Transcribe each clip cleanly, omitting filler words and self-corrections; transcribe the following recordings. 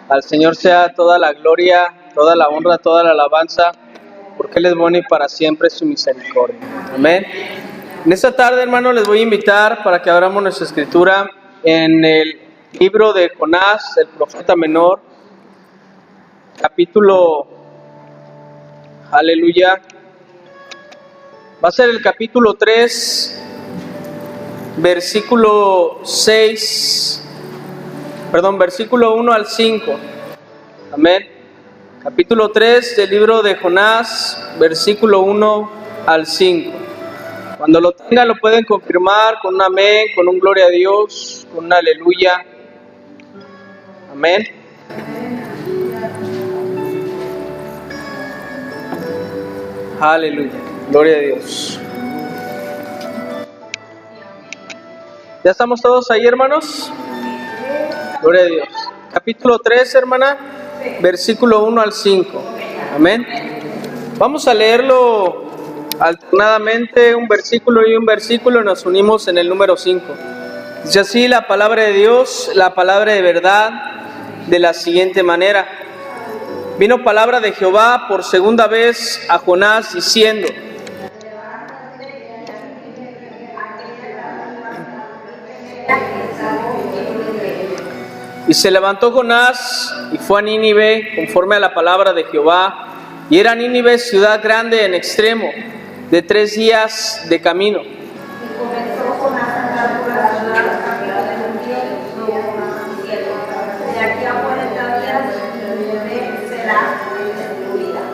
Al Señor sea toda la gloria, toda la honra, toda la alabanza, porque Él es bueno y para siempre su misericordia. Amén. En esta tarde, hermanos, les voy a invitar para que abramos nuestra escritura en el libro de Jonás, el profeta menor, capítulo, aleluya, va a ser el capítulo 3, versículo 1 al 5. Amén. Capítulo 3 del libro de Jonás, versículo 1 al 5. Cuando lo tengan lo pueden confirmar con un amén, con un gloria a Dios, con un aleluya. Amén. Aleluya. Gloria a Dios. ¿Ya estamos todos ahí, hermanos? Gloria a Dios. Capítulo 3, hermana, versículo 1 al 5. Amén. Vamos a leerlo alternadamente, un versículo y un versículo, y nos unimos en el número 5. Dice así la palabra de Dios, la palabra de verdad, de la siguiente manera. Vino palabra de Jehová por segunda vez a Jonás diciendo: Y se levantó Jonás y fue a Nínive conforme a la palabra de Jehová, y era Nínive ciudad grande en extremo, de 3 días de camino.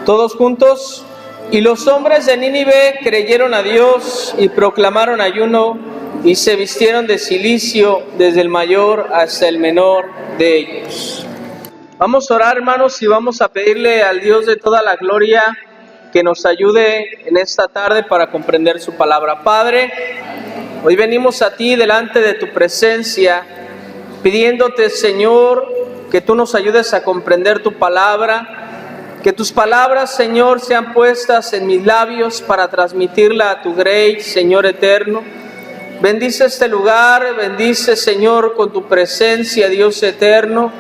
Todos juntos. Y los hombres de Nínive creyeron a Dios y proclamaron ayuno y se vistieron de cilicio desde el mayor hasta el menor de ellos. Vamos a orar, hermanos, y vamos a pedirle al Dios de toda la gloria que nos ayude en esta tarde para comprender su palabra. Padre, hoy venimos a ti delante de tu presencia, pidiéndote, Señor, que tú nos ayudes a comprender tu palabra, que tus palabras, Señor, sean puestas en mis labios para transmitirla a tu grey, Señor eterno. Bendice este lugar, bendice, Señor, con tu presencia, Dios eterno.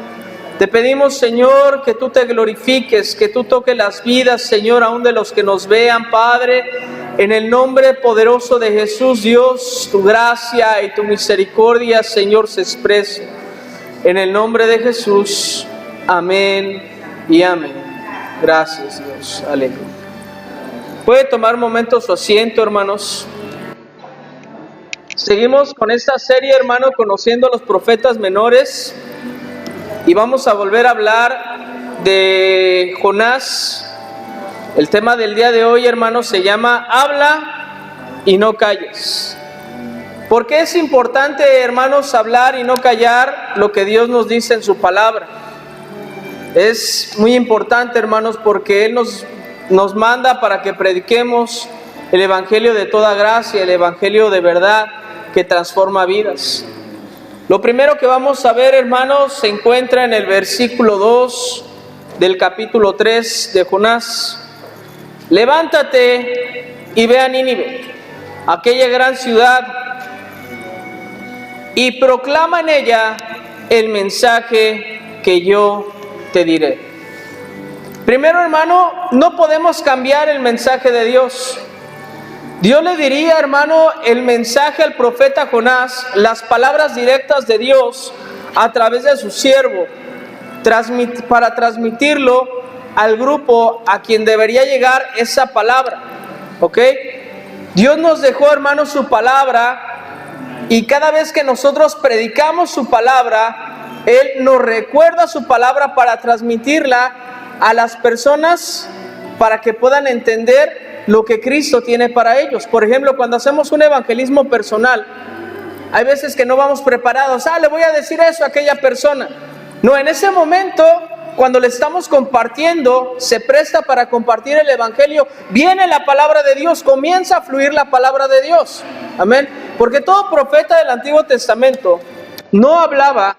Te pedimos, Señor, que tú te glorifiques, que tú toques las vidas, Señor, aún de los que nos vean, Padre. En el nombre poderoso de Jesús, Dios, tu gracia y tu misericordia, Señor, se exprese. En el nombre de Jesús, amén y amén. Gracias, Dios. Aleluya. Puede tomar un momento su asiento, hermanos. Seguimos con esta serie, hermano, conociendo a los profetas menores. Y vamos a volver a hablar de Jonás. El tema del día de hoy, hermanos, se llama Habla y no calles. ¿Por qué es importante, hermanos, hablar y no callar lo que Dios nos dice en su palabra? Es muy importante, hermanos, porque Él nos manda para que prediquemos el evangelio de toda gracia, el evangelio de verdad que transforma vidas. Lo primero que vamos a ver, hermanos, se encuentra en el versículo 2 del capítulo 3 de Jonás. Levántate y ve a Nínive, aquella gran ciudad, y proclama en ella el mensaje que yo te diré. Primero, hermano, no podemos cambiar el mensaje de Dios. Dios le diría, hermano, el mensaje al profeta Jonás, las palabras directas de Dios a través de su siervo, para transmitirlo al grupo a quien debería llegar esa palabra. ¿Ok? Dios nos dejó, hermano, su palabra, y cada vez que nosotros predicamos su palabra, Él nos recuerda su palabra para transmitirla a las personas para que puedan entender lo que Cristo tiene para ellos. Por ejemplo, cuando hacemos un evangelismo personal, hay veces que no vamos preparados. Le voy a decir eso a aquella persona. No, en ese momento, cuando le estamos compartiendo, se presta para compartir el evangelio, viene la palabra de Dios, comienza a fluir la palabra de Dios. Amén. Porque todo profeta del Antiguo Testamento no hablaba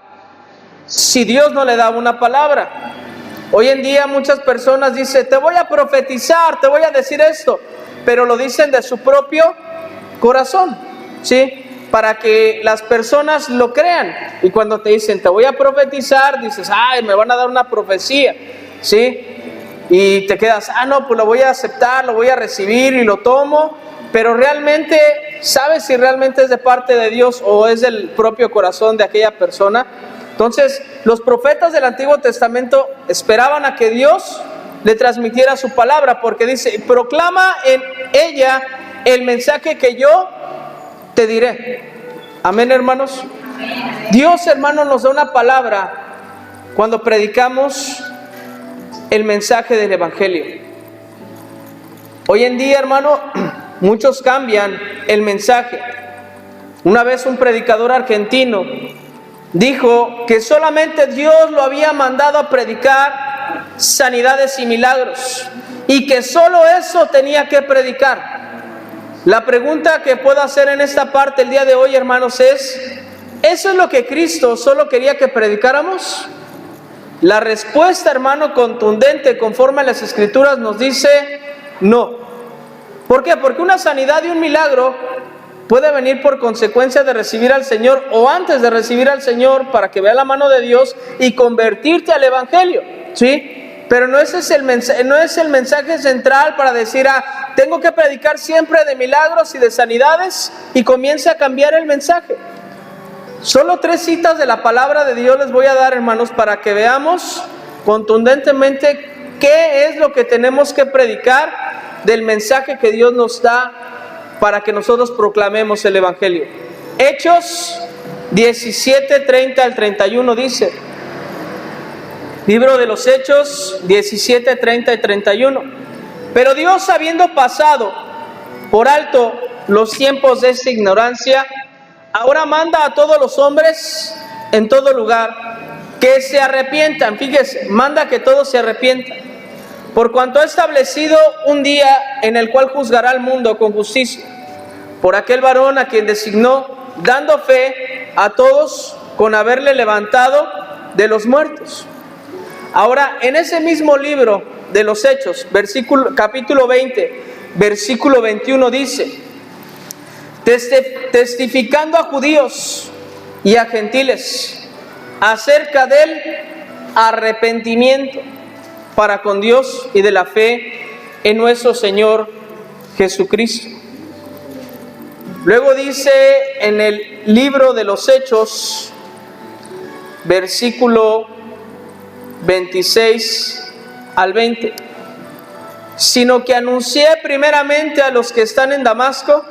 si Dios no le daba una palabra. Hoy en día muchas personas dicen: te voy a profetizar, te voy a decir esto, pero lo dicen de su propio corazón, ¿sí? para que las personas lo crean. Y cuando te dicen, te voy a profetizar, dices, ay, me van a dar una profecía, ¿sí? Y te quedas, no, pues lo voy a aceptar, lo voy a recibir y lo tomo. Pero realmente, ¿sabes si realmente es de parte de Dios o es del propio corazón de aquella persona? Entonces, los profetas del Antiguo Testamento esperaban a que Dios le transmitiera su palabra, porque dice, proclama en ella el mensaje que yo te diré. Amén, hermanos. Dios, hermanos, nos da una palabra cuando predicamos el mensaje del Evangelio. Hoy en día, hermano, muchos cambian el mensaje. Una vez un predicador argentino dijo que solamente Dios lo había mandado a predicar sanidades y milagros, y que solo eso tenía que predicar. La pregunta que puedo hacer en esta parte el día de hoy, hermanos, es, ¿eso es lo que Cristo solo quería que predicáramos? La respuesta, hermano, contundente conforme a las Escrituras nos dice no. ¿Por qué? Porque una sanidad y un milagro puede venir por consecuencia de recibir al Señor o antes de recibir al Señor, para que vea la mano de Dios y convertirte al Evangelio, ¿sí? Pero no ese es el mensaje central para decir, tengo que predicar siempre de milagros y de sanidades, y comience a cambiar el mensaje. Solo 3 citas de la palabra de Dios les voy a dar, hermanos, para que veamos contundentemente qué es lo que tenemos que predicar del mensaje que Dios nos da para que nosotros proclamemos el Evangelio. Hechos 17, 30 al 31 dice, libro de los Hechos 17, 30 y 31. Pero Dios, habiendo pasado por alto los tiempos de esta ignorancia, ahora manda a todos los hombres en todo lugar que se arrepientan. Fíjese, manda que todos se arrepientan, por cuanto ha establecido un día en el cual juzgará al mundo con justicia, por aquel varón a quien designó, dando fe a todos con haberle levantado de los muertos. Ahora, en ese mismo libro de los Hechos, capítulo 20, versículo 21 dice, testificando a judíos y a gentiles acerca del arrepentimiento para con Dios y de la fe en nuestro Señor Jesucristo. Luego dice en el libro de los Hechos, versículo 26 al 20, sino que anuncié primeramente a los que están en Damasco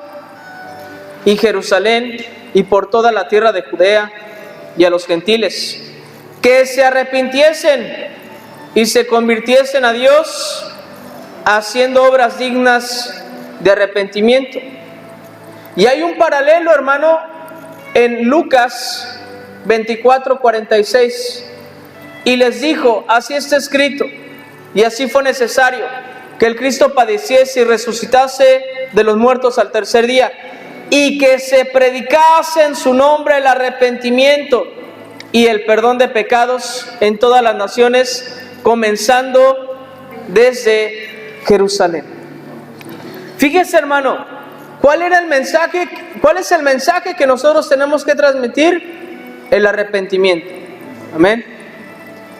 y Jerusalén y por toda la tierra de Judea y a los gentiles, que se arrepintiesen y se convirtiesen a Dios, haciendo obras dignas de arrepentimiento. Y hay un paralelo, hermano, en Lucas 24:46. Y les dijo, así está escrito, y así fue necesario, que el Cristo padeciese y resucitase de los muertos al tercer día, y que se predicase en su nombre el arrepentimiento y el perdón de pecados en todas las naciones, comenzando desde Jerusalén. Fíjese, hermano, ¿cuál es el mensaje que nosotros tenemos que transmitir? El arrepentimiento. Amén.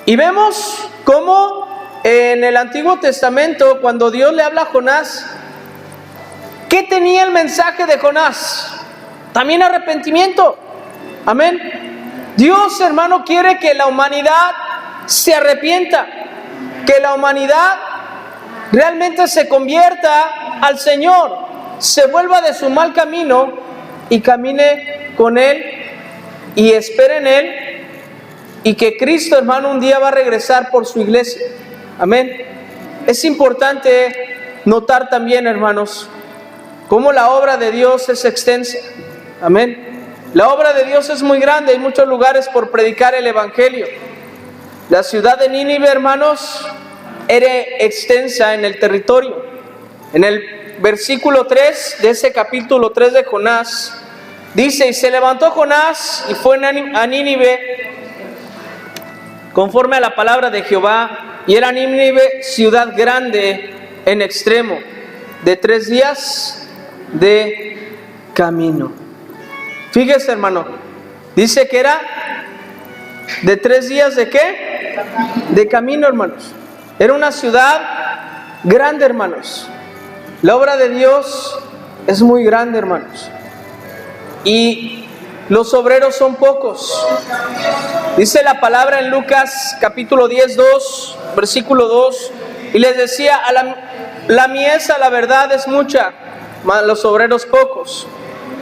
Y vemos cómo en el Antiguo Testamento, cuando Dios le habla a Jonás, ¿qué tenía el mensaje de Jonás? También arrepentimiento. Amén. Dios, hermano, quiere que la humanidad se arrepienta, que la humanidad realmente se convierta al Señor, se vuelva de su mal camino y camine con Él y espere en Él, y que Cristo, hermano, un día va a regresar por su iglesia. Amén. Es importante notar también, hermanos, cómo la obra de Dios es extensa. Amén. La obra de Dios es muy grande, hay muchos lugares por predicar el Evangelio. La ciudad de Nínive, hermanos, era extensa en el territorio. En el versículo 3 de ese capítulo 3 de Jonás, dice, y se levantó Jonás y fue a Nínive conforme a la palabra de Jehová, y era Nínive ciudad grande en extremo, de 3 días de camino. Fíjese, hermano, dice que era de 3 días ¿de qué? De camino, hermanos. Era una ciudad grande, hermanos. La obra de Dios es muy grande, hermanos. Y los obreros son pocos. Dice la palabra en Lucas capítulo 10, versículo 2. Y les decía, la mies a la verdad es mucha, mas los obreros pocos.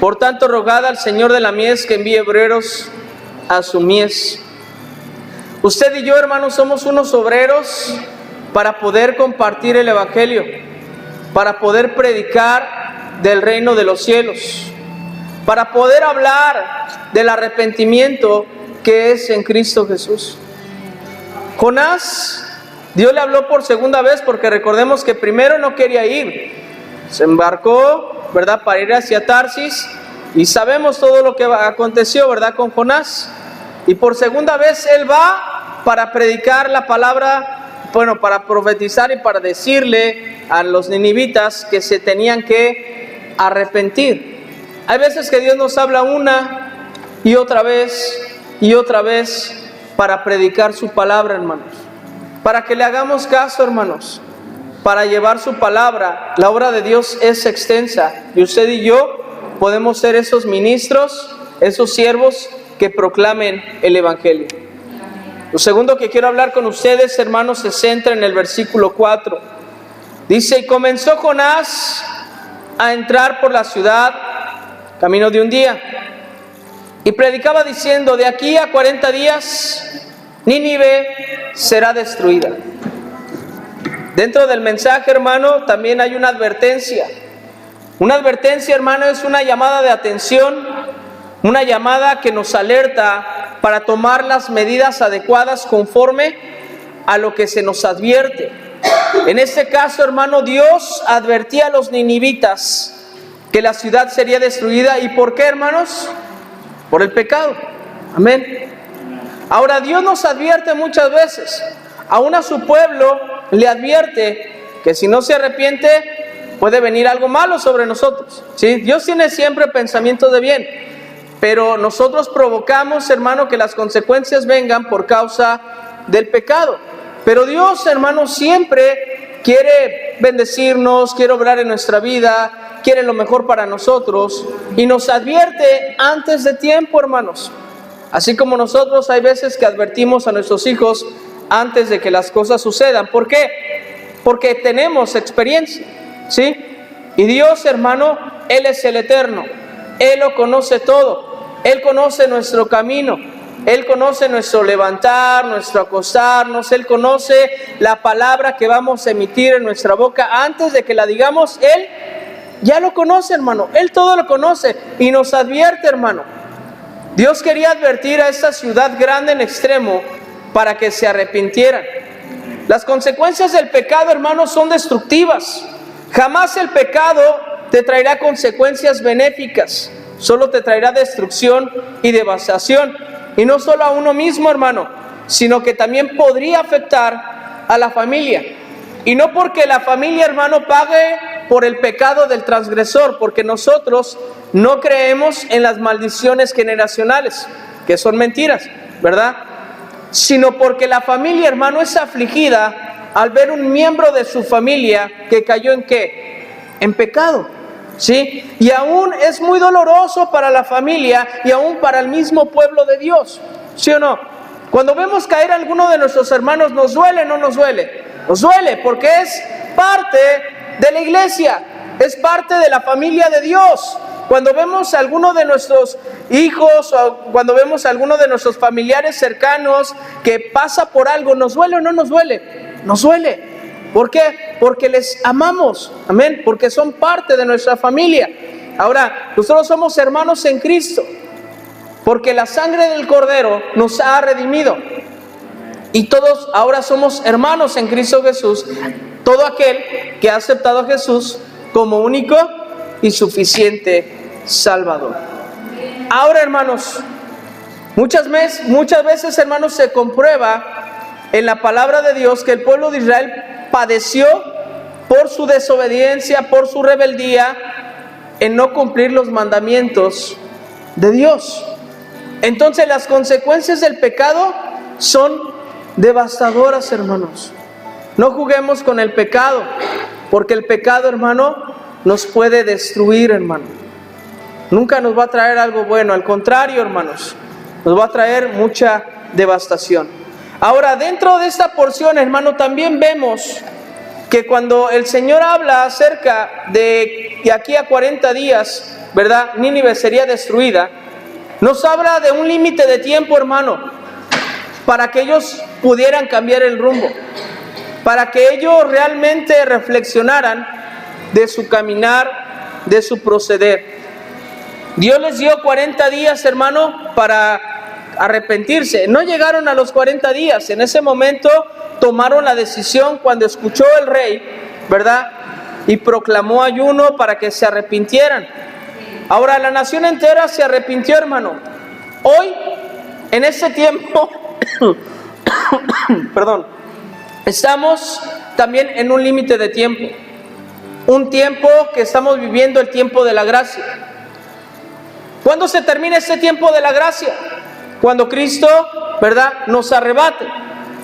Por tanto, rogad al Señor de la mies que envíe obreros a su mies. Usted y yo, hermanos, somos unos obreros para poder compartir el Evangelio, para poder predicar del reino de los cielos, para poder hablar del arrepentimiento que es en Cristo Jesús. Jonás, Dios le habló por segunda vez, porque recordemos que primero no quería ir. Se embarcó, ¿verdad?, para ir hacia Tarsis, y sabemos todo lo que aconteció, ¿verdad?, con Jonás. Y por segunda vez él va para predicar la palabra, bueno, para profetizar y para decirle a los ninivitas que se tenían que arrepentir. Hay veces que Dios nos habla una y otra vez para predicar su palabra, hermanos. Para que le hagamos caso, hermanos, para llevar su palabra. La obra de Dios es extensa y usted y yo podemos ser esos ministros, esos siervos que proclamen el Evangelio. Lo segundo que quiero hablar con ustedes, hermanos, se centra en el versículo 4. Dice, y comenzó Jonás a entrar por la ciudad, camino de un día, y predicaba diciendo, de aquí a 40 días, Nínive será destruida. Dentro del mensaje, hermano, también hay una advertencia. Una advertencia, hermano, es una llamada de atención, una llamada que nos alerta para tomar las medidas adecuadas conforme a lo que se nos advierte. En este caso, hermano, Dios advertía a los ninivitas que la ciudad sería destruida. ¿Y por qué, hermanos? Por el pecado. Amén. Ahora, Dios nos advierte muchas veces. Aún a su pueblo le advierte que si no se arrepiente, puede venir algo malo sobre nosotros. ¿Sí? Dios tiene siempre pensamientos de bien, pero nosotros provocamos, hermano, que las consecuencias vengan por causa del pecado. Pero Dios, hermano, siempre quiere bendecirnos, quiere obrar en nuestra vida, quiere lo mejor para nosotros y nos advierte antes de tiempo, hermanos. Así como nosotros hay veces que advertimos a nuestros hijos antes de que las cosas sucedan. ¿Por qué? Porque tenemos experiencia, ¿sí? Y Dios, hermano, Él es el eterno. Él lo conoce todo. Él conoce nuestro camino. Él conoce nuestro levantar, nuestro acostarnos. Él conoce la palabra que vamos a emitir en nuestra boca. Antes de que la digamos, Él ya lo conoce, hermano. Él todo lo conoce y nos advierte, hermano. Dios quería advertir a esta ciudad grande en extremo para que se arrepintieran. Las consecuencias del pecado, hermanos, son destructivas. Jamás el pecado te traerá consecuencias benéficas. Solo te traerá destrucción y devastación. Y no solo a uno mismo, hermano, sino que también podría afectar a la familia. Y no porque la familia, hermano, pague por el pecado del transgresor, porque nosotros no creemos en las maldiciones generacionales, que son mentiras, ¿verdad? Sino porque la familia, hermano, es afligida al ver un miembro de su familia que cayó ¿en qué? En pecado, ¿sí? Y aún es muy doloroso para la familia y aún para el mismo pueblo de Dios, ¿sí o no? Cuando vemos caer a alguno de nuestros hermanos, ¿nos duele o no nos duele? Nos duele porque es parte de la iglesia, es parte de la familia de Dios. Cuando vemos a alguno de nuestros hijos o cuando vemos a alguno de nuestros familiares cercanos que pasa por algo, ¿nos duele o no nos duele? Nos duele. ¿Por qué? Porque les amamos, amén, porque son parte de nuestra familia. Ahora, nosotros somos hermanos en Cristo, porque la sangre del Cordero nos ha redimido. Y todos ahora somos hermanos en Cristo Jesús. Todo aquel que ha aceptado a Jesús como único y suficiente Salvador. Ahora, hermanos, muchas veces, hermanos, se comprueba en la palabra de Dios que el pueblo de Israel padeció por su desobediencia, por su rebeldía en no cumplir los mandamientos de Dios. Entonces las consecuencias del pecado son devastadoras, hermanos. No juguemos con el pecado, porque el pecado, hermano, nos puede destruir, hermano. Nunca nos va a traer algo bueno, al contrario, hermanos, nos va a traer mucha devastación. Ahora, dentro de esta porción, hermano, también vemos que cuando el Señor habla acerca de aquí a 40 días, ¿verdad?, Nínive sería destruida, nos habla de un límite de tiempo, hermano, para que ellos pudieran cambiar el rumbo, para que ellos realmente reflexionaran de su caminar, de su proceder. Dios les dio 40 días, hermano, para arrepentirse. No llegaron a los 40 días. En ese momento tomaron la decisión cuando escuchó el rey, ¿verdad?, y proclamó ayuno para que se arrepintieran. Ahora la nación entera se arrepintió, hermano. Hoy, en este tiempo, perdón, estamos también en un límite de tiempo. Un tiempo que estamos viviendo, el tiempo de la gracia. ¿Cuándo se termina este tiempo de la gracia? Cuando Cristo, ¿verdad?, nos arrebate,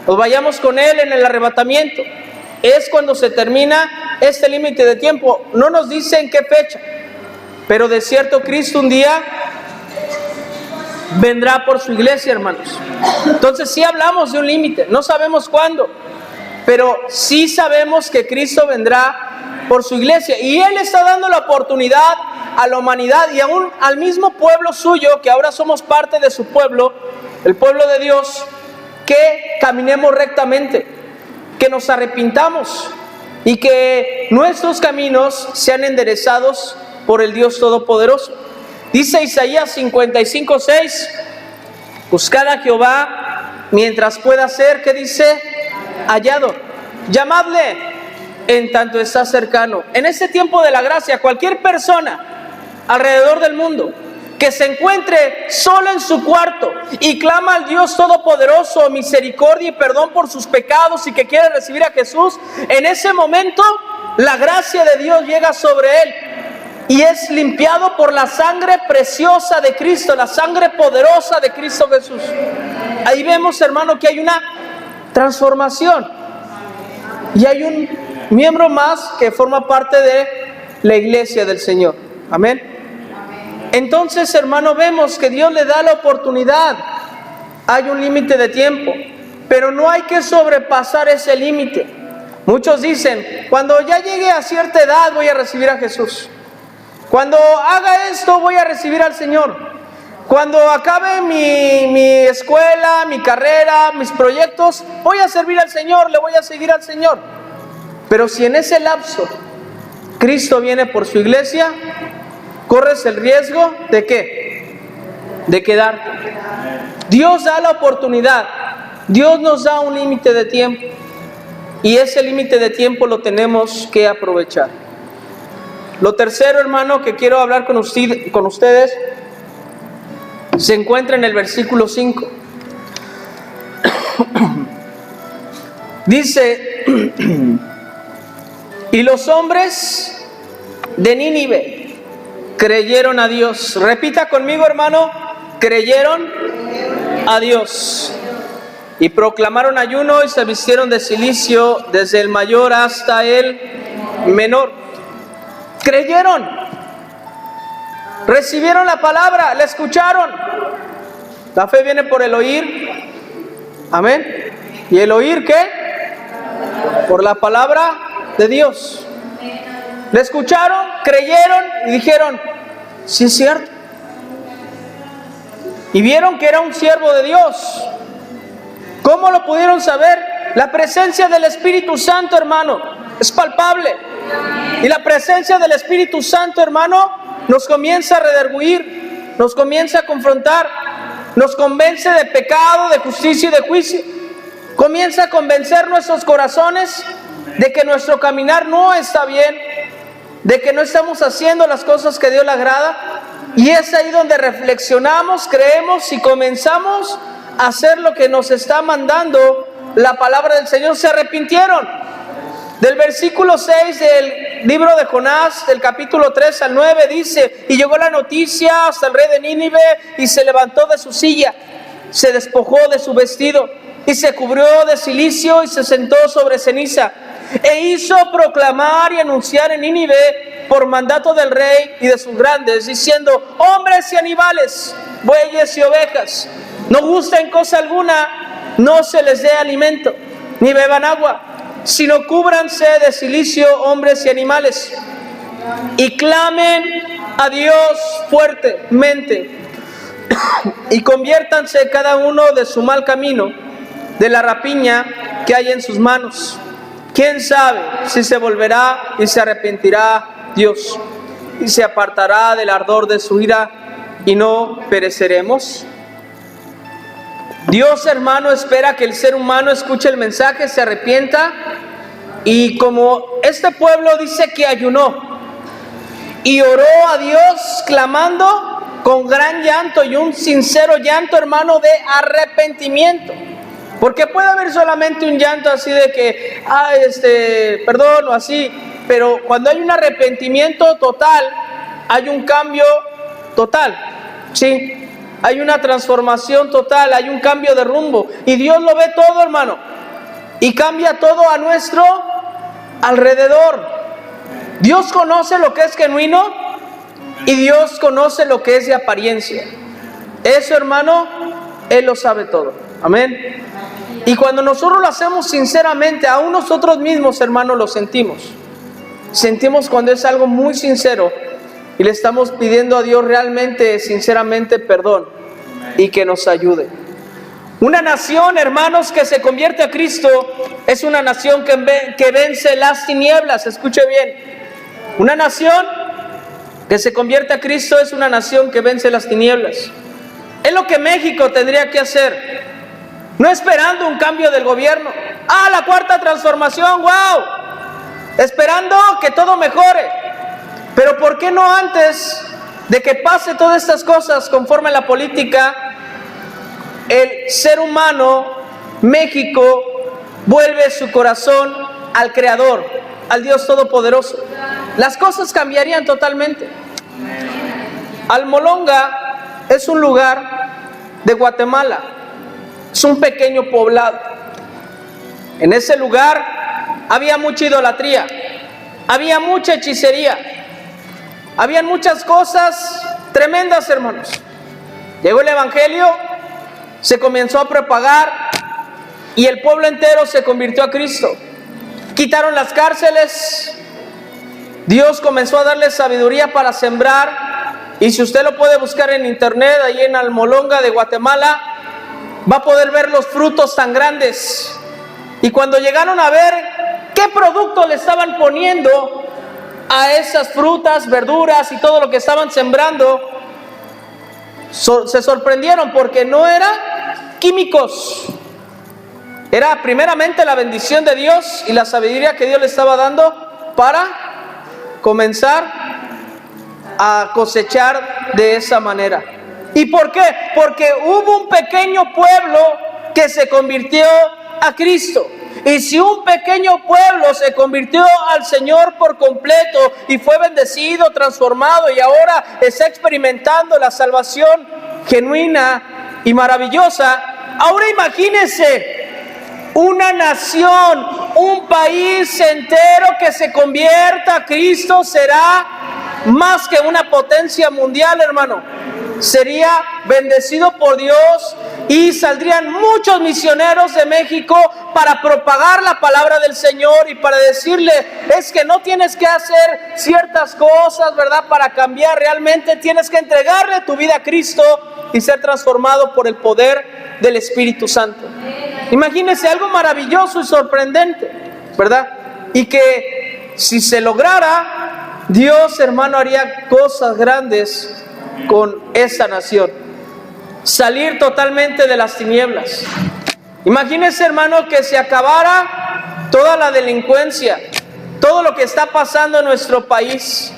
nos vayamos con Él en el arrebatamiento. Es cuando se termina este límite de tiempo. No nos dice en qué fecha, pero de cierto Cristo un día vendrá por su iglesia, hermanos. Entonces sí hablamos de un límite, no sabemos cuándo, pero sí sabemos que Cristo vendrá por su iglesia. Y Él está dando la oportunidad a la humanidad y aún al mismo pueblo suyo, que ahora somos parte de su pueblo, el pueblo de Dios, que caminemos rectamente, que nos arrepintamos y que nuestros caminos sean enderezados por el Dios Todopoderoso. Dice Isaías 55:6, buscad a Jehová mientras pueda ser, ¿qué dice?, hallado. Llamadle en tanto está cercano. En este tiempo de la gracia, cualquier persona alrededor del mundo que se encuentre solo en su cuarto y clama al Dios Todopoderoso misericordia y perdón por sus pecados y que quiere recibir a Jesús, en ese momento la gracia de Dios llega sobre él y es limpiado por la sangre preciosa de Cristo, la sangre poderosa de Cristo Jesús. Ahí vemos, hermano, que hay una transformación y hay un miembro más que forma parte de la iglesia del Señor. Amén. Entonces, hermano, vemos que Dios le da la oportunidad. Hay un límite de tiempo, pero no hay que sobrepasar ese límite. Muchos dicen, cuando ya llegue a cierta edad voy a recibir a Jesús. Cuando haga esto voy a recibir al Señor. Cuando acabe mi escuela, mi carrera, mis proyectos, voy a servir al Señor, le voy a seguir al Señor. Pero si en ese lapso Cristo viene por su iglesia, corres el riesgo ¿de qué? De quedarte. Dios da la oportunidad, Dios nos da un límite de tiempo y ese límite de tiempo lo tenemos que aprovechar. Lo tercero, hermano, que quiero hablar con ustedes se encuentra en el versículo 5. Dice, y los hombres de Nínive creyeron a Dios. Repita conmigo, hermano, creyeron a Dios. Y proclamaron ayuno y se vistieron de cilicio desde el mayor hasta el menor. Creyeron, recibieron la palabra, la escucharon. La fe viene por el oír. Amén. ¿Y el oír qué? Por la palabra de Dios. Le escucharon, creyeron y dijeron, sí es cierto. Y vieron que era un siervo de Dios. ¿Cómo lo pudieron saber? La presencia del Espíritu Santo, hermano, es palpable. Y la presencia del Espíritu Santo, hermano, nos comienza a redarguir, nos comienza a confrontar, nos convence de pecado, de justicia y de juicio. Comienza a convencer nuestros corazones de que nuestro caminar no está bien, de que no estamos haciendo las cosas que a Dios le agrada. Y es ahí donde reflexionamos, creemos y comenzamos a hacer lo que nos está mandando la palabra del Señor. Se arrepintieron. Del versículo 6 del libro de Jonás, del capítulo 3 al 9, dice: y llegó la noticia hasta el rey de Nínive, y se levantó de su silla, se despojó de su vestido, y se cubrió de cilicio, y se sentó sobre ceniza, e hizo proclamar y anunciar en Nínive por mandato del rey y de sus grandes, diciendo: hombres y animales, bueyes y ovejas, no gusten cosa alguna, no se les dé alimento, ni beban agua, sino cúbranse de cilicio hombres y animales, y clamen a Dios fuertemente, y conviértanse cada uno de su mal camino, de la rapiña que hay en sus manos. ¿Quién sabe si se volverá y se arrepentirá Dios, y se apartará del ardor de su ira, y no pereceremos? Dios, hermano, espera que el ser humano escuche el mensaje, se arrepienta, y como este pueblo dice que ayunó y oró a Dios clamando con gran llanto y un sincero llanto, hermano, de arrepentimiento. Porque puede haber solamente un llanto así de que, perdón o así, pero cuando hay un arrepentimiento total, hay un cambio total, ¿sí? Hay una transformación total, hay un cambio de rumbo. Y Dios lo ve todo, hermano. Y cambia todo a nuestro alrededor. Dios conoce lo que es genuino y Dios conoce lo que es de apariencia. Eso, hermano, Él lo sabe todo. Amén. Y cuando nosotros lo hacemos sinceramente, aún nosotros mismos, hermano, lo sentimos. Sentimos cuando es algo muy sincero. Y le estamos pidiendo a Dios realmente, sinceramente, perdón y que nos ayude. Una nación, hermanos, que se convierte a Cristo es una nación que vence las tinieblas. Escuche bien. Una nación que se convierte a Cristo es una nación que vence las tinieblas. Es lo que México tendría que hacer. No esperando un cambio del gobierno. La cuarta transformación, wow. Esperando que todo mejore. Pero ¿por qué no antes de que pase todas estas cosas conforme a la política, el ser humano, México, vuelve su corazón al Creador, al Dios Todopoderoso? Las cosas cambiarían totalmente. Almolonga es un lugar de Guatemala, es un pequeño poblado. En ese lugar había mucha idolatría, había mucha hechicería. Habían muchas cosas tremendas, hermanos. Llegó el evangelio, se comenzó a propagar y el pueblo entero se convirtió a Cristo. Quitaron las cárceles, Dios comenzó a darle sabiduría para sembrar, y si usted lo puede buscar en internet, ahí en Almolonga de Guatemala, va a poder ver los frutos tan grandes. Y cuando llegaron a ver qué producto le estaban poniendo a esas frutas, verduras y todo lo que estaban sembrando, se sorprendieron, porque no eran químicos. Era primeramente la bendición de Dios y la sabiduría que Dios le estaba dando para comenzar a cosechar de esa manera. ¿Y por qué? Porque hubo un pequeño pueblo que se convirtió a Cristo. Y si un pequeño pueblo se convirtió al Señor por completo y fue bendecido, transformado, y ahora está experimentando la salvación genuina y maravillosa, ahora imagínense una nación, un país entero que se convierta a Cristo. Será más que una potencia mundial, hermano. Sería bendecido por Dios y saldrían muchos misioneros de México para propagar la palabra del Señor y para decirle: es que no tienes que hacer ciertas cosas, ¿verdad?, para cambiar. Realmente tienes que entregarle tu vida a Cristo y ser transformado por el poder del Espíritu Santo. Imagínense algo maravilloso y sorprendente, ¿verdad? Y que si se lograra, Dios, hermano, haría cosas grandes con esa nación. Salir totalmente de las tinieblas. Imagínense, hermano, que se acabara toda la delincuencia, todo lo que está pasando en nuestro país,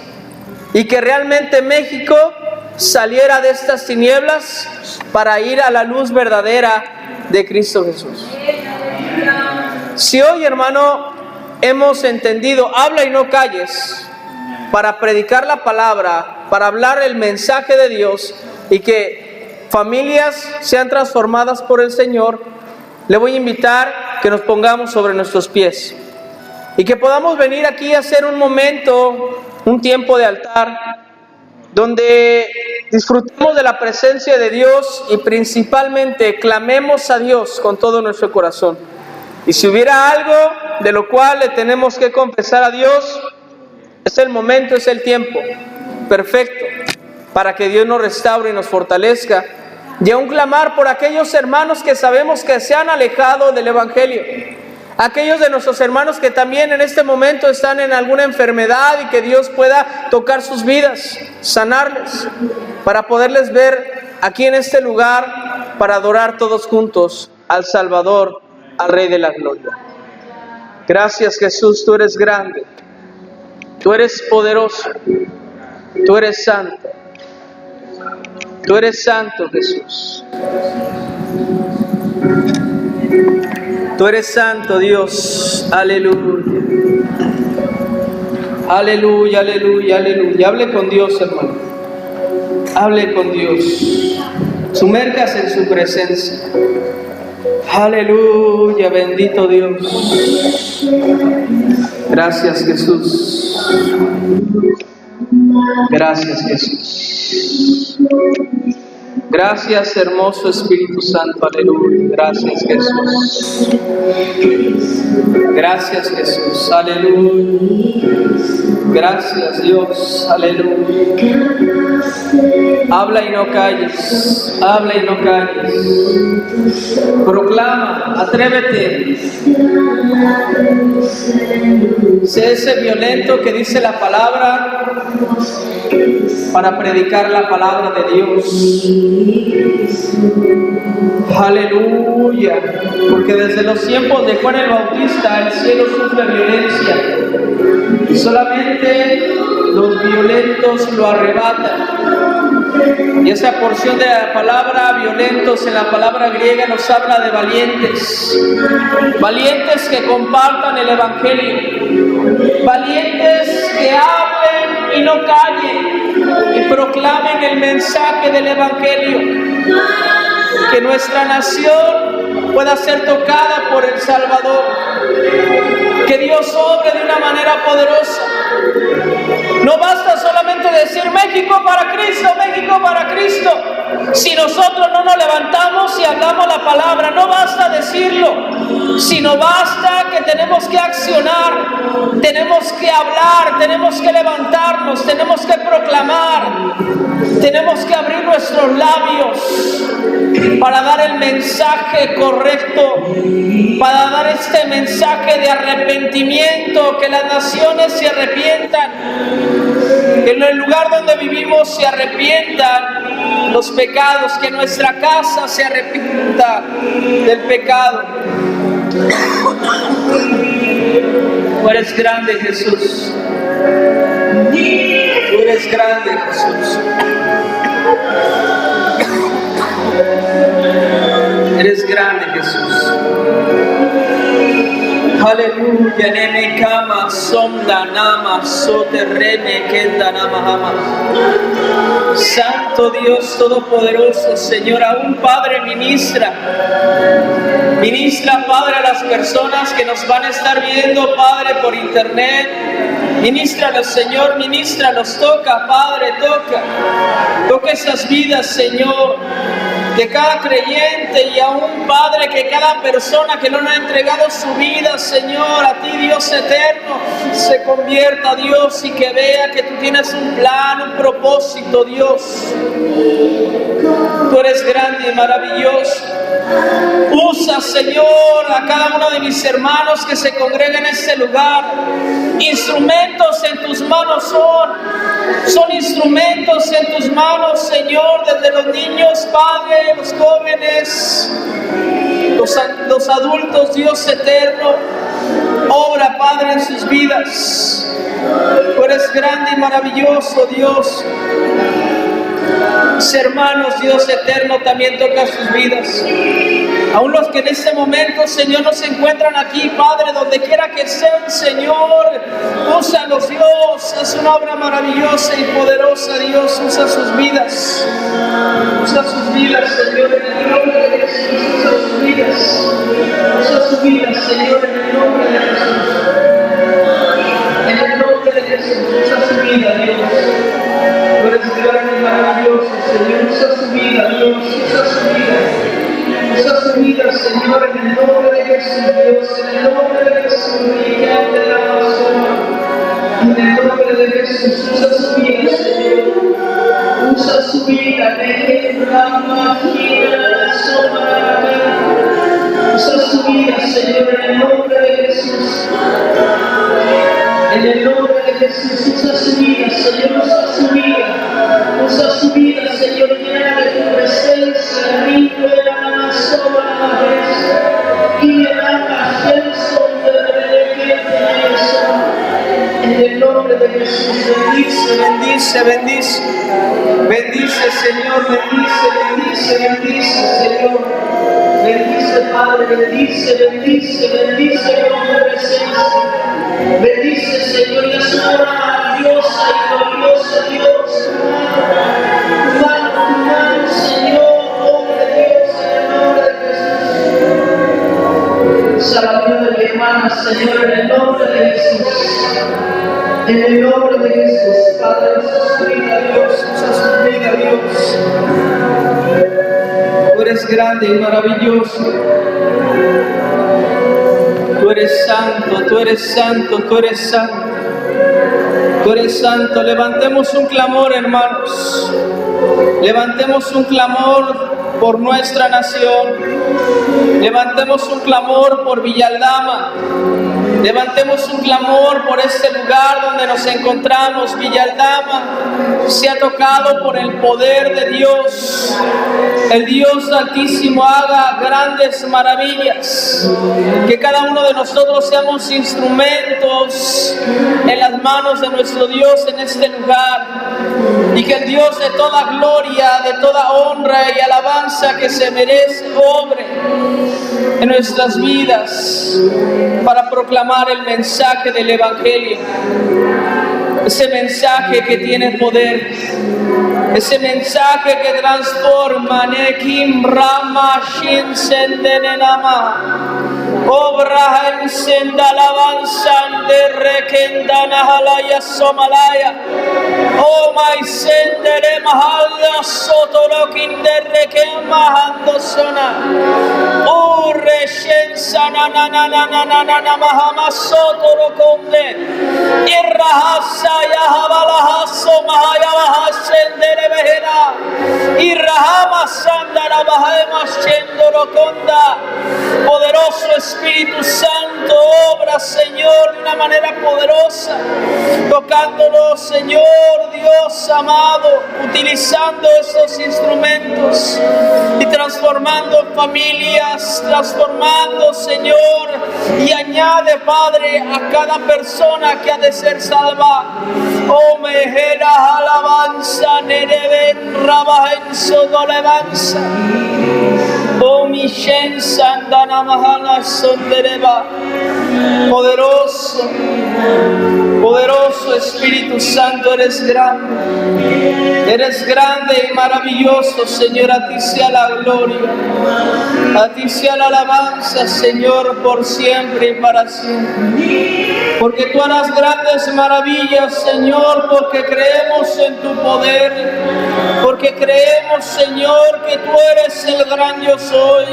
y que realmente México saliera de estas tinieblas para ir a la luz verdadera de Cristo Jesús. Si hoy, hermano, hemos entendido, habla y no calles, para predicar la palabra, para hablar el mensaje de Dios y que familias sean transformadas por el Señor, le voy a invitar que nos pongamos sobre nuestros pies y que podamos venir aquí a hacer un momento, un tiempo de altar, donde disfrutemos de la presencia de Dios y principalmente clamemos a Dios con todo nuestro corazón. Y si hubiera algo de lo cual le tenemos que confesar a Dios, es el momento, es el tiempo perfecto para que Dios nos restaure y nos fortalezca. Y aún clamar por aquellos hermanos que sabemos que se han alejado del Evangelio. Aquellos de nuestros hermanos que también en este momento están en alguna enfermedad y que Dios pueda tocar sus vidas, sanarles, para poderles ver aquí en este lugar, para adorar todos juntos al Salvador, al Rey de la Gloria. Gracias, Jesús, tú eres grande, tú eres poderoso, tú eres santo. Tú eres santo, Jesús. Tú eres santo, Dios. Aleluya. Aleluya, aleluya, aleluya. Hable con Dios, hermano. Hable con Dios. Sumérjase en su presencia. Aleluya, bendito Dios. Gracias, Jesús. Gracias, Jesús. Gracias, hermoso Espíritu Santo. Aleluya. Gracias, Jesús. Gracias, Jesús. Aleluya. Gracias, Dios. Aleluya. Habla y no calles. Habla y no calles. Proclama. Atrévete. Sé ese violento que dice la palabra para predicar la palabra de Dios. Aleluya. Porque desde los tiempos de Juan el Bautista el cielo sufre violencia y solamente los violentos lo arrebatan. Y esa porción de la palabra violentos en la palabra griega nos habla de valientes. Valientes que compartan el Evangelio. Valientes que hablen y no callen y proclamen el mensaje del Evangelio. Que nuestra nación pueda ser tocada por el Salvador. Que Dios obre de una manera poderosa. No basta solamente decir México para Cristo, México para Cristo. Si nosotros no nos levantamos y hablamos la palabra, no basta decirlo, sino basta que tenemos que accionar, tenemos que hablar, tenemos que levantarnos, tenemos que proclamar, tenemos que abrir nuestros labios para dar el mensaje correcto, para dar este mensaje de arrepentimiento, que las naciones se arrepientan, que en el lugar donde vivimos se arrepientan los pecados, que nuestra casa se arrepienta del pecado. Tú eres grande, Jesús. Tú eres grande, Jesús. Eres grande, Jesús. Aleluya, neme kama somda nama soterreme kenda nama hama. Santo Dios Todopoderoso, Señor, aún Padre ministra, Padre, a las personas que nos van a estar viendo, Padre, por internet. Ministralos, Señor, ministralos, toca, Padre, toca esas vidas, Señor, de cada creyente y aún, Padre, que cada persona que no nos ha entregado su vida, Señor, a ti, Dios eterno, se convierta, Dios, y que vea que tú tienes un plan, un propósito, Dios. Tú eres grande y maravilloso. Usa, Señor, a cada uno de mis hermanos que se congrega en este lugar. Instrumentos en tus manos son instrumentos en tus manos, Señor, desde los niños, Padre, los jóvenes, los adultos, Dios eterno. Obra, Padre, en sus vidas. Tú eres grande y maravilloso, Dios. Mis hermanos, Dios eterno, también toca sus vidas. Aún los que en este momento, Señor, no se encuentran aquí, Padre, donde quiera que sean, Señor, úsalos, Dios. Es una obra maravillosa y poderosa, Dios. Usa sus vidas. Usa sus vidas, Señor, en el nombre de Jesús. Usa sus vidas. Usa sus vidas, Señor, en el nombre de Jesús. En el nombre de Jesús, usa su vida, Dios. Tú eres grande y maravilloso, Señor. Usa su vida, Dios. Usa su vida. Usa su vida, Señor, en el nombre de Jesús, Dios. En el nombre de Jesús, brillante de la persona. En el nombre de Jesús, usa su vida, Señor. Usa su vida. Deje la máquina, la sombra. Usa su vida, Señor, en el nombre de Jesús. En el nombre de Jesús, usa su vida, Señor, usa su vida. Usa su vida, Señor, llena de tu presencia. Limpia la sombra de la vez. Y le da la en el nombre de Jesús, bendice, bendice, bendice. Bendice, Señor, bendice, bendice, bendice, Señor. Bendice, Padre, bendice, bendice, bendice con tu presencia. Bendice, Señor, y haz una obra maravillosa y gloriosa, Dios. Tu mano, Señor, hombre de Dios, en el nombre de Jesús. Salud de mi hermana, Señor, en el nombre de Jesús. En el nombre de Jesús, Padre, usa su vida, Dios, usa su vida, Dios. Tú eres grande y maravilloso. Tú eres santo, tú eres santo, tú eres santo. Tú eres santo. Levantemos un clamor, hermanos. Levantemos un clamor por nuestra nación. Levantemos un clamor por Villaldama. Levantemos un clamor por este lugar donde nos encontramos. Villaldama se ha tocado por el poder de Dios. El Dios Altísimo haga grandes maravillas. Que cada uno de nosotros seamos instrumentos en las manos de nuestro Dios en este lugar. Y que el Dios de toda gloria, de toda honra y alabanza que se merece, obre en nuestras vidas para proclamar el mensaje del Evangelio. Ese mensaje que tiene poder, ese mensaje que transforma. Nekim Rama Shin Sendenenama Obra Senda Alabanza de Rekendana Halaya Somalaya. Oh my Sendere Mahalya Sotoro Kinder Rekemahando Sona. Oh Reshen Sananana Mahama Sotoro Konde. Irrahasa Yahabalahaso Mahaya Sendere Behera. Irrahama Sandara Bahema Shendoro Konda. Poderoso Espíritu Santo, obra, Señor, de una manera poderosa, tocándonos, Señor, Dios amado, utilizando esos instrumentos y transformando familias, transformando, Señor, y añade, Padre, a cada persona que ha de ser salva. Oh, mejera alabanza, nereben rabajenso dolevanza. Oh, mi shen sandana mahana sondereba. Poderoso, poderoso Espíritu Santo, eres grande. Eres grande y maravilloso, Señor. A ti sea la gloria. A ti sea la alabanza, Señor, por siempre y para siempre. Porque tú harás grandes maravillas, Señor, porque creemos en tu poder. Porque creemos, Señor, que tú eres el gran yo soy.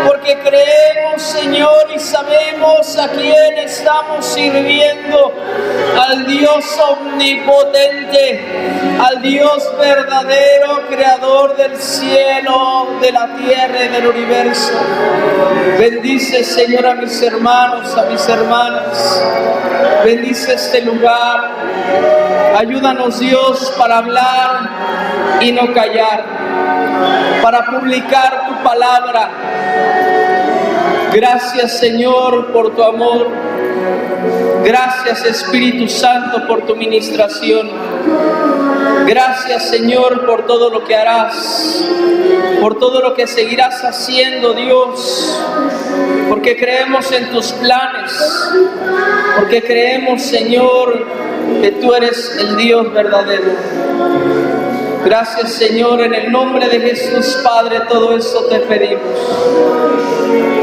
Porque creemos, Señor, y sabemos a quién estamos sirviendo. Al Dios omnipotente, al Dios verdadero, creador del cielo, de la tierra y del universo. Bendice, Señor, a mis hermanos, a mis hermanas. Bendice este lugar. Ayúdanos, Dios, para hablar y no callar, para publicar tu palabra. Gracias, Señor, por tu amor. Gracias, Espíritu Santo, por tu ministración. Gracias, Señor, por todo lo que harás, por todo lo que seguirás haciendo, Dios, porque creemos en tus planes, porque creemos, Señor, que tú eres el Dios verdadero. Gracias, Señor, en el nombre de Jesús, Padre, todo eso te pedimos.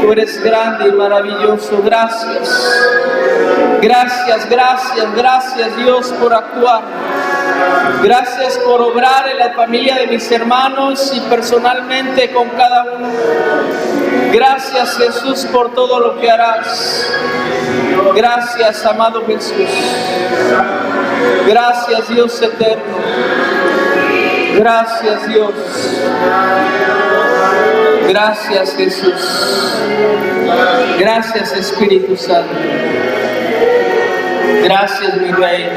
Tú eres grande y maravilloso. Gracias. Gracias, gracias, gracias, Dios, por actuar. Gracias por obrar en la familia de mis hermanos y personalmente con cada uno. Gracias, Jesús, por todo lo que harás. Gracias, amado Jesús. Gracias, Dios eterno. Gracias, Dios. Gracias, Jesús. Gracias, Espíritu Santo. Gracias, mi Rey.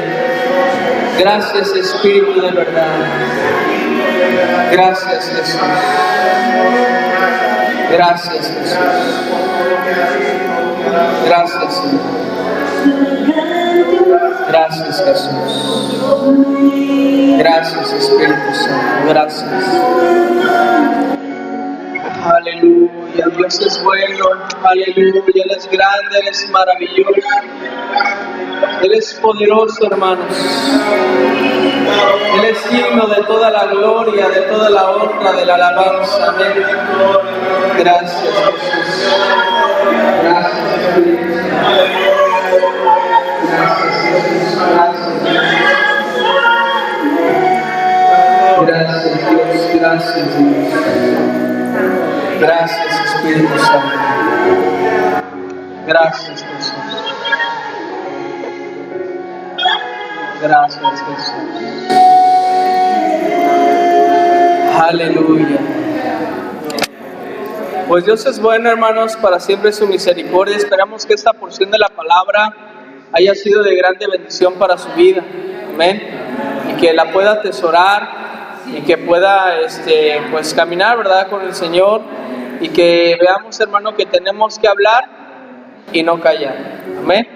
Gracias, Espíritu de verdad. Gracias, Jesús. Gracias, Jesús. Gracias, Señor. Gracias, Jesús. Gracias, Espíritu Santo. Gracias. Aleluya. Dios es bueno. Aleluya. Él es grande, Él es maravilloso. Él es poderoso, hermanos. Él es digno de toda la gloria, de toda la honra, de la alabanza. Amén. Gracias, Jesús. Gracias, Espíritu Santo. Gracias, Dios. Gracias, Dios. Gracias, Espíritu Santo. Gracias, Jesús. Gracias, Jesús. Aleluya. Pues Dios es bueno, hermanos, para siempre su misericordia. Esperamos que esta porción de la palabra haya sido de grande bendición para su vida. Amén. Y que la pueda atesorar y que pueda pues caminar, ¿verdad?, con el Señor, y que veamos, hermano, que tenemos que hablar y no callar. Amén.